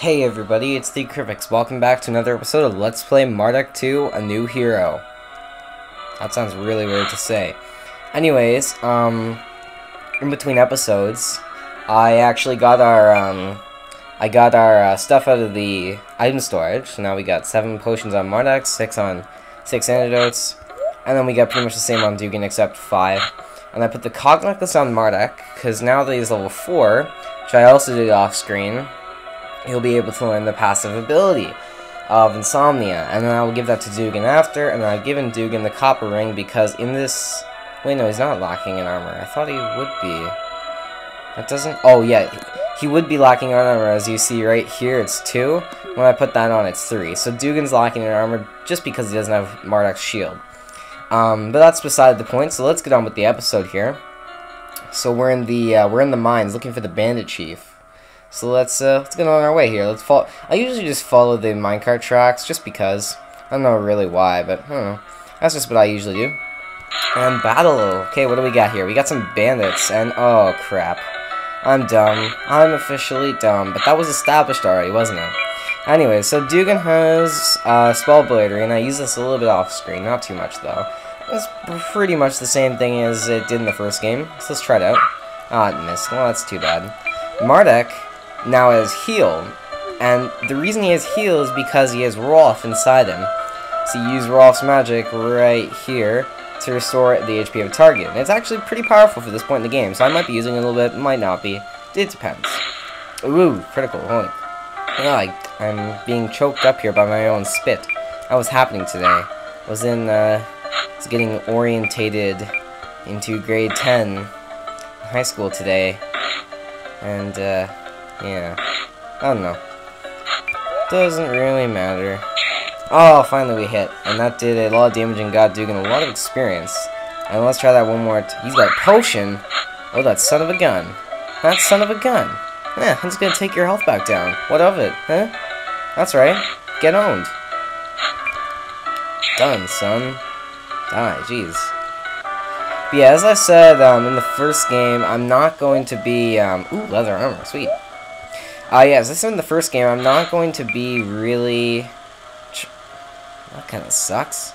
Hey everybody, it's TheCrifix. Welcome back to another episode of Let's Play Mardek 2, A New Hero. That sounds really weird to say. Anyways, in between episodes, I actually got our, stuff out of the item storage. So now we got 7 potions on Mardek, 6 antidotes, and then we got pretty much the same on Dugan except 5. And I put the cog necklace on Mardek, because now that he's level 4, which I also did off screen, he'll be able to learn the passive ability of Insomnia, and then I will give that to Dugan after, and then I've given Dugan the copper ring because in this... Wait, no, he's not lacking in armor. I thought he would be. That doesn't... Oh, yeah, he would be lacking in armor, as you see right here, it's 2. When I put that on, it's 3. So Dugan's lacking in armor just because he doesn't have Mardek's shield. But that's beside the point, so let's get on with the episode here. So we're in the mines looking for the bandit chief. So let's get on our way here. Let's follow. I usually just follow the minecart tracks just because. I don't know really why, but I don't know. That's just what I usually do. And battle. Okay, what do we got here? We got some bandits, and oh crap, I'm dumb. I'm officially dumb, but that was established already, wasn't it? Anyway, so Dugan has spell bladery, and I use this a little bit off screen, not too much though. It's pretty much the same thing as it did in the first game. So let's try it out. Ah, it missed. Well, that's too bad. Mardek now has heal, and the reason he has heal is because he has Rolf inside him. So you use Rolf's magic right here to restore the HP of a target. And it's actually pretty powerful for this point in the game, so I might be using it a little bit, might not be. It depends. Ooh, critical. Holy. Oh, I'm being choked up here by my own spit. That was happening today. I was getting orientated into grade 10 in high school today, and yeah, I don't know. Doesn't really matter. Oh, finally we hit. And that did a lot of damage and got Dugan a lot of experience. And let's try that one more. He's got a potion. Oh, that son of a gun. That son of a gun. Yeah, I'm just gonna take your health back down. What of it, huh? That's right. Get owned. Done, son. Die, jeez. But yeah, as I said in the first game, I'm not going to be... ooh, leather armor. Sweet. Yeah, as I said in the first game, I'm not going to be really... That kind of sucks.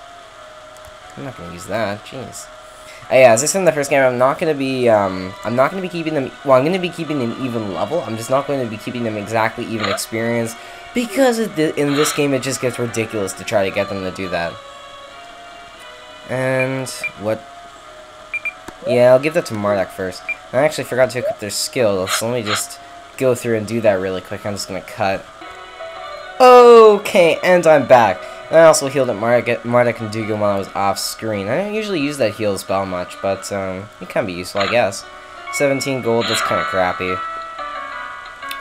I'm not going to use that. Jeez. Yeah, as I said in the first game, I'm not going to be keeping them... Well, I'm going to be keeping them even level. I'm just not going to be keeping them exactly even experience. Because in this game, it just gets ridiculous to try to get them to do that. And... what... Yeah, I'll give that to Mardek first. I actually forgot to equip their skill, so let me just go through and do that really quick. I'm just gonna cut. Okay, and I'm back. And I also healed at Mardek and Dugan while I was off screen. I don't usually use that heal spell much, but it can be useful, I guess. 17 gold, that's kind of crappy.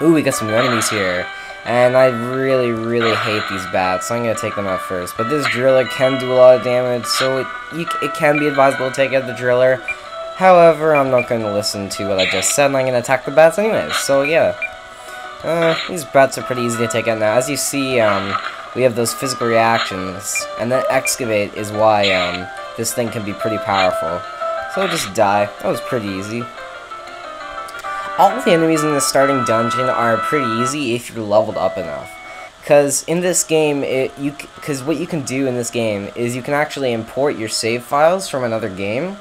Ooh, we got some new enemies here. And I really, really hate these bats, so I'm going to take them out first. But this driller can do a lot of damage, so it can be advisable to take out the driller. However, I'm not going to listen to what I just said, and I'm going to attack the bats anyways. So, yeah. These bats are pretty easy to take out now. As you see, we have those physical reactions, and then excavate is why this thing can be pretty powerful. So just die. That was pretty easy. All of the enemies in the starting dungeon are pretty easy if you're leveled up enough. Because in this game, what you can do in this game is you can actually import your save files from another game.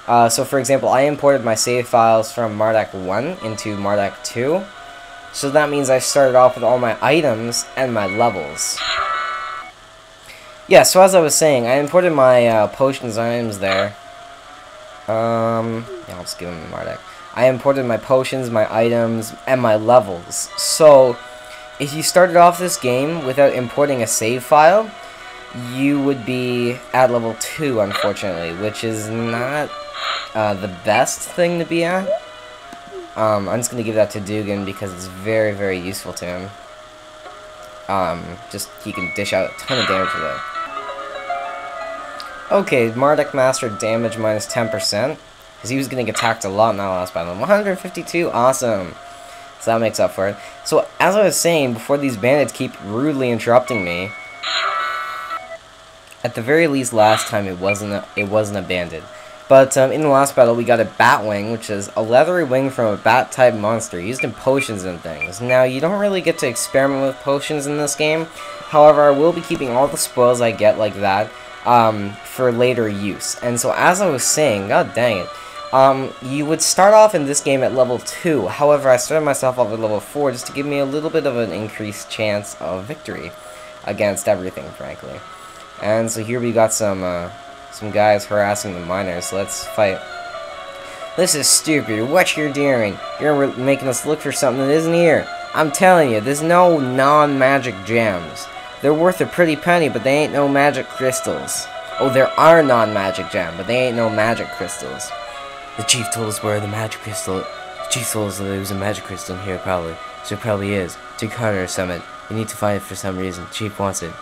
So for example, I imported my save files from Mardek 1 into Mardek 2. So that means I started off with all my items and my levels. Yeah, so as I was saying, I imported my potions and items there. Yeah, I'll just give them to Mardek. I imported my potions, my items, and my levels. So, if you started off this game without importing a save file, you would be at level 2, unfortunately, which is not the best thing to be at. I'm just going to give that to Dugan because it's very, very useful to him. Just, he can dish out a ton of damage with it. Okay, Mardek mastered damage minus 10%. Because he was getting attacked a lot in that last battle. 152, awesome. So that makes up for it. So, as I was saying, before these bandits keep rudely interrupting me, at the very least last time it wasn't a bandit. But in the last battle, we got a bat wing, which is a leathery wing from a bat-type monster used in potions and things. Now, you don't really get to experiment with potions in this game. However, I will be keeping all the spoils I get like that for later use. And so, as I was saying, god dang it, you would start off in this game at level 2. However, I started myself off at level 4 just to give me a little bit of an increased chance of victory against everything, frankly. And so here we got some guys harassing the miners. Let's fight. This is stupid. What you're doing? You're making us look for something that isn't here. I'm telling you, there's no non-magic gems. They're worth a pretty penny, but they ain't no magic crystals. Oh, there are non-magic gems, but they ain't no magic crystals. The chief told us where the magic crystal. The chief told us that there was a magic crystal in here, probably. So it probably is. To Carter Summit. We need to find it for some reason. Chief wants it.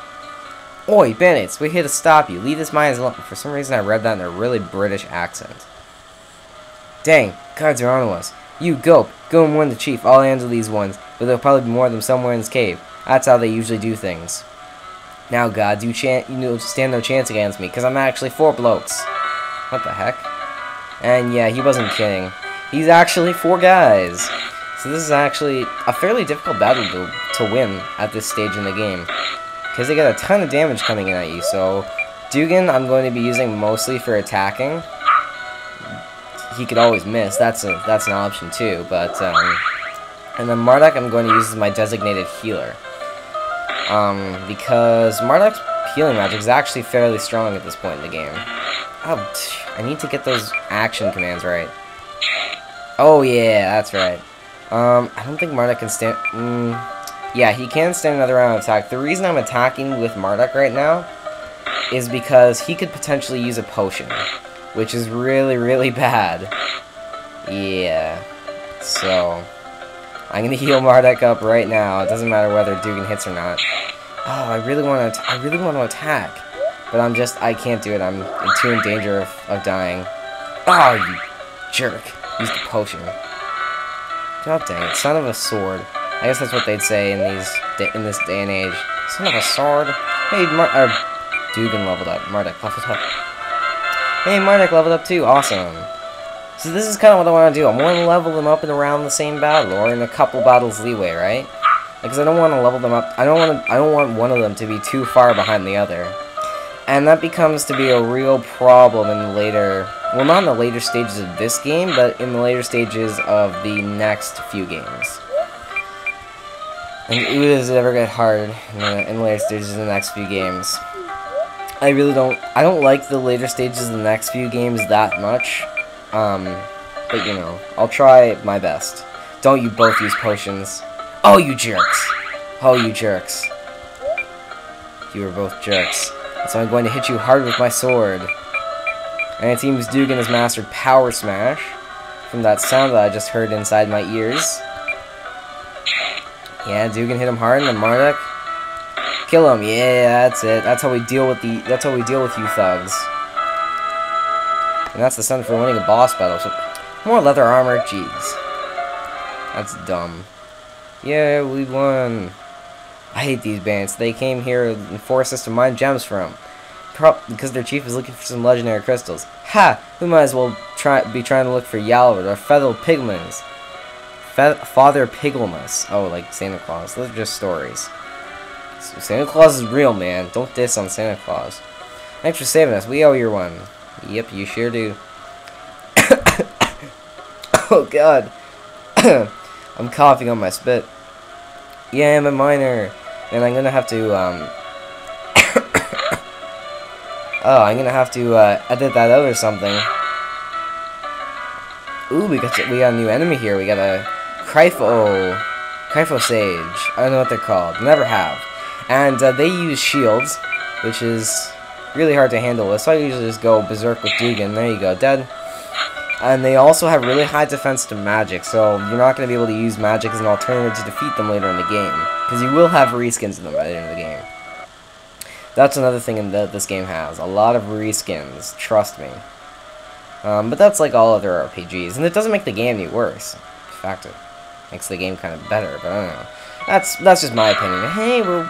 Oi, bandits, we're here to stop you. Leave this mine alone. For some reason, I read that in a really British accent. Dang, guards are onto us. You, go and warn the chief. I'll handle these ones, but there'll probably be more of them somewhere in this cave. That's how they usually do things. Now, gods, you stand no chance against me, because I'm actually 4 blokes. What the heck? And yeah, he wasn't kidding. He's actually 4 guys. So this is actually a fairly difficult battle to win at this stage in the game, because they get a ton of damage coming in at you. So Dugan I'm going to be using mostly for attacking. He could always miss. That's an option too. But and then Mardek I'm going to use as my designated healer. Because Mardek's healing magic is actually fairly strong at this point in the game. Oh, I need to get those action commands right. Oh yeah, that's right. I don't think Mardek can stand. Yeah, he can stand another round of attack. The reason I'm attacking with Mardek right now is because he could potentially use a potion, which is really, really bad. Yeah. So I'm gonna heal Mardek up right now. It doesn't matter whether Dugan hits or not. Oh, I really want to attack, but I can't do it. I'm too in danger of dying. Oh, you jerk! Use the potion. God dang it! Son of a sword. I guess that's what they'd say in this day and age. Son of a sword. Hey, Dugan leveled up. Mardek leveled up. Hey, Mardek leveled up too. Awesome. So this is kind of what I want to do. I want to level them up in around the same battle, or in a couple battles leeway, right? Because I don't want to level them up. I don't want one of them to be too far behind the other, and that becomes to be a real problem in the later. Well, not in the later stages of this game, but in the later stages of the next few games. And ooh, does it ever get hard in the later stages of the next few games. I don't like the later stages of the next few games that much. But you know, I'll try my best. Don't you both use potions. Oh, you jerks. Oh, you jerks. You are both jerks. So I'm going to hit you hard with my sword. And it seems Dugan has mastered Power Smash from that sound that I just heard inside my ears. Yeah, Dugan hit him hard, and then Mardek kill him. Yeah, that's it. That's how we deal with you thugs. And that's the send for winning a boss battle. So more leather armor. Jeez, that's dumb. Yeah, we won. I hate these bandits. They came here and forced us to mine gems from. Because their chief is looking for some legendary crystals. Ha! We might as well be trying to look for Yalvard or Feather Pigmans. Father Piglemus. Oh, like Santa Claus. Those are just stories. So Santa Claus is real, man. Don't diss on Santa Claus. Thanks for saving us. We owe you one. Yep, you sure do. Oh, God. I'm coughing on my spit. Yeah, I'm a miner. And I'm gonna have to, oh, I'm gonna have to, edit that out or something. Ooh, we got a new enemy here. We got a Crypho Sage. I don't know what they're called. Never have. And they use shields, which is really hard to handle. So I usually just go berserk with Dugan. There you go, dead. And they also have really high defense to magic, so you're not going to be able to use magic as an alternative to defeat them later in the game, because you will have reskins of them by the end of the game. That's another thing that this game has. A lot of reskins, trust me. But that's like all other RPGs, and it doesn't make the game any worse. In fact, it makes the game kind of better, but I don't know. That's just my opinion. Hey, we're...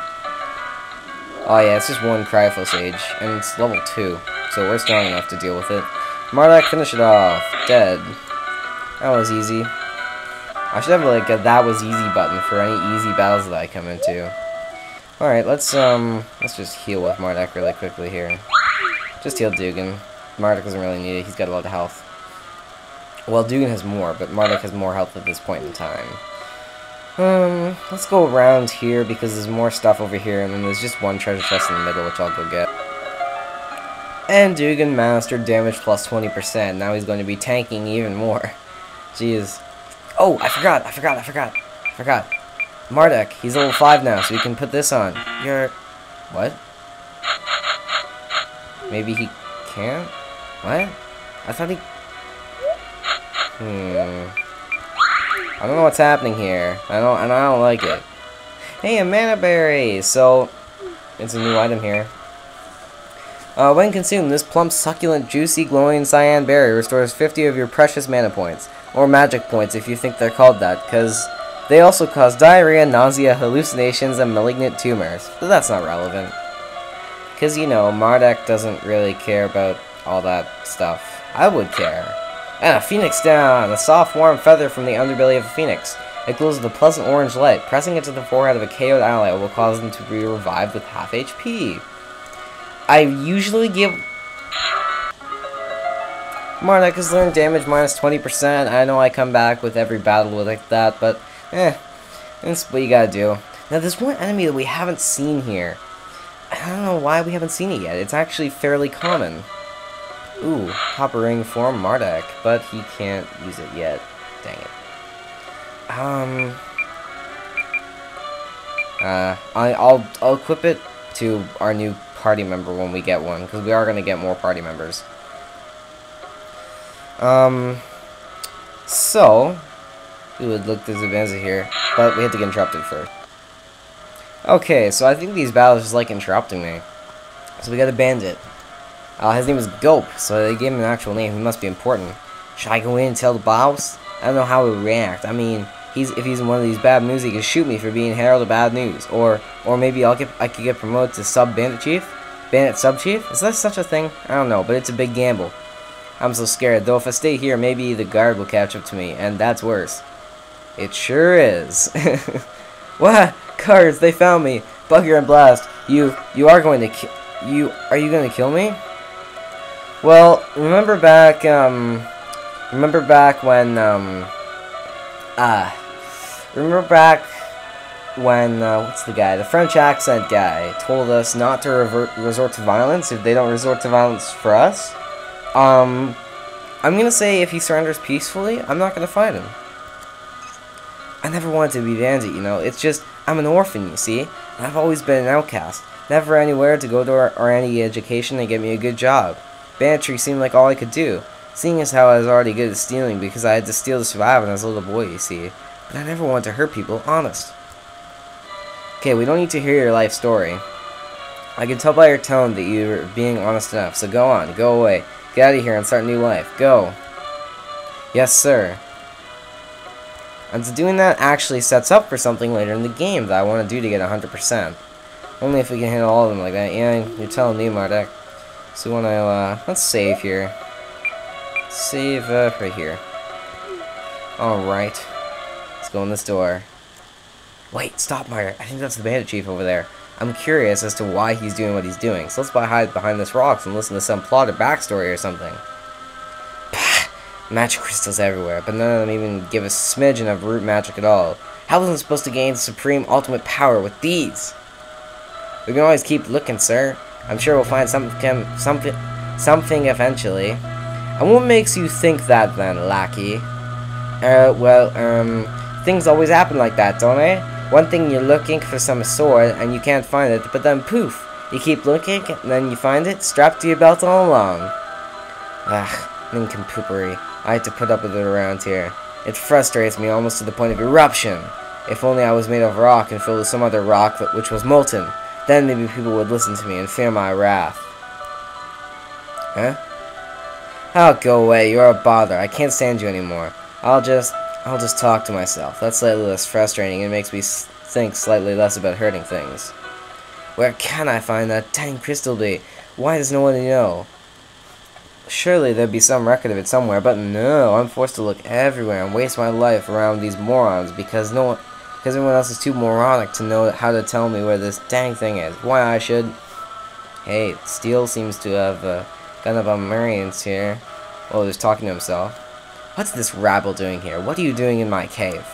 Oh yeah, it's just one Crypho Sage, and it's level 2, so we're strong enough to deal with it. Mardek, finish it off. Dead. That was easy. I should have like a that was easy button for any easy battles that I come into. Alright, let's just heal with Mardek really quickly here. Just heal Dugan. Mardek doesn't really need it, he's got a lot of health. Well, Dugan has more, but Mardek has more health at this point in time. Let's go around here because there's more stuff over here, and then there's just one treasure chest in the middle, which I'll go get. And Dugan mastered damage plus 20%. Now he's going to be tanking even more. Jeez. Oh, I forgot. Mardek, he's level 5 now, so we can put this on. What? Maybe he can't? What? I thought he... I don't know what's happening here. I don't like it. Hey, a mana berry! So, it's a new item here. When consumed, this plump, succulent, juicy, glowing cyan berry restores 50 of your precious mana points. Or magic points if you think they're called that, because they also cause diarrhea, nausea, hallucinations, and malignant tumors. But that's not relevant. Because, you know, Mardek doesn't really care about all that stuff. I would care. And a phoenix down! A soft, warm feather from the underbelly of a phoenix. It glows with a pleasant orange light. Pressing it to the forehead of a KO'd ally will cause them to be revived with half HP. I usually give... Mardek has learned damage minus 20%. I know I come back with every battle like that, but that's what you gotta do. Now there's one enemy that we haven't seen here. I don't know why we haven't seen it yet. It's actually fairly common. Ooh, copper ring for Mardek, but he can't use it yet. Dang it. I'll equip it to our new party member when we get one, because we are gonna get more party members. So we would look through the Benza here, but we had to get interrupted first. Okay, so I think these battles just like interrupting me. So we got a bandit. His name was Gulp, so they gave him an actual name. He must be important. Should I go in and tell the boss? I don't know how he would react. I mean, if he's in one of these bad moods, he could shoot me for being herald of bad news. Or maybe I could get promoted to sub-bandit chief? Bandit sub-chief? Is that such a thing? I don't know, but it's a big gamble. I'm so scared, though if I stay here, maybe the guard will catch up to me, and that's worse. It sure is. What? Guards, they found me. Bugger and blast. You are going to are you going to kill me? Well, remember back when, what's the guy? The French accent guy told us not to resort to violence if they don't resort to violence for us. I'm gonna say if he surrenders peacefully, I'm not gonna fight him. I never wanted to be bandit, you know. It's just, I'm an orphan, you see. And I've always been an outcast. Never anywhere to go to or any education to get me a good job. Banditry seemed like all I could do, seeing as how I was already good at stealing because I had to steal to survive when I was a little boy, you see. But I never wanted to hurt people, honest. Okay, we don't need to hear your life story. I can tell by your tone that you're being honest enough, so go on, go away. Get out of here and start a new life. Go. Yes, sir. And doing that actually sets up for something later in the game that I want to do to get 100%. Only if we can hit all of them like that. Yeah, you're telling me, Mardek. So when let's save here. Save, right here. Alright. Let's go in this door. Wait, stop, Mardek. I think that's the bandit chief over there. I'm curious as to why he's doing what he's doing. So let's hide behind this rocks and listen to some plot or backstory or something. Pah! Magic crystals everywhere, but none of them even give a smidgen of root magic at all. How was I supposed to gain supreme ultimate power with these? We can always keep looking, sir. I'm sure we'll find something eventually. And what makes you think that then, lackey? Things always happen like that, don't they? One thing you're looking for some sword and you can't find it, but then poof, you keep looking and then you find it strapped to your belt all along. Ugh, nincompoopery. I had to put up with it around here. It frustrates me almost to the point of eruption. If only I was made of rock and filled with some other rock which was molten. Then maybe people would listen to me and fear my wrath. Huh? Oh, go away. You're a bother. I can't stand you anymore. I'll just talk to myself. That's slightly less frustrating and makes me think slightly less about hurting things. Where can I find that dang crystal be? Why does no one know? Surely there'd be some record of it somewhere, but no, I'm forced to look everywhere and waste my life around these morons because everyone else is too moronic to know how to tell me where this dang thing is. Why I should... Hey, Steel seems to have gotten up on Marian's here. Well, he's talking to himself. What's this rabble doing here? What are you doing in my cave?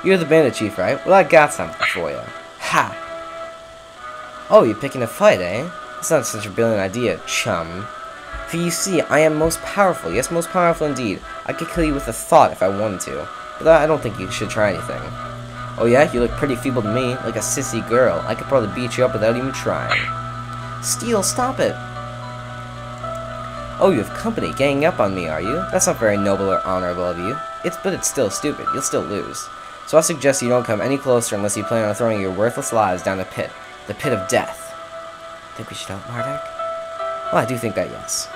You're the bandit chief, right? Well, I got something for you. Ha! Oh, you're picking a fight, eh? That's not such a brilliant idea, chum. For you see, I am most powerful. Yes, most powerful indeed. I could kill you with a thought if I wanted to. But I don't think you should try anything. Oh yeah? You look pretty feeble to me, like a sissy girl. I could probably beat you up without even trying. Steel, stop it! Oh, you have company ganging up on me, are you? That's not very noble or honorable of you. But it's still stupid. You'll still lose. So I suggest you don't come any closer unless you plan on throwing your worthless lives down the pit of death. Think we should help Mardek? Well, I do think that, yes.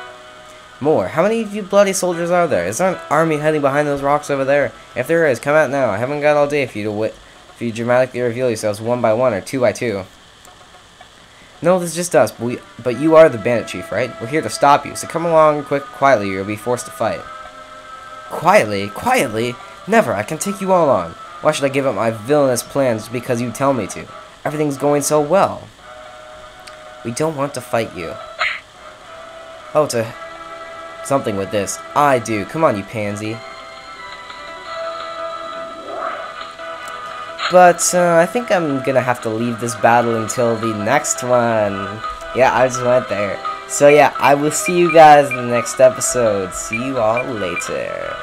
More. How many of you bloody soldiers are there? Is there an army hiding behind those rocks over there? If there is, come out now. I haven't got all day for you dramatically reveal yourselves one by one or two by two. No, this is just us, but you are the bandit chief, right? We're here to stop you, so come along quietly or you'll be forced to fight. Quietly? Quietly? Never, I can take you all on. Why should I give up my villainous plans because you tell me to? Everything's going so well. We don't want to fight you. Oh, to something with this. I do. Come on, you pansy. But I think I'm gonna have to leave this battle until the next one. Yeah, I just went there. So yeah, I will see you guys in the next episode. See you all later.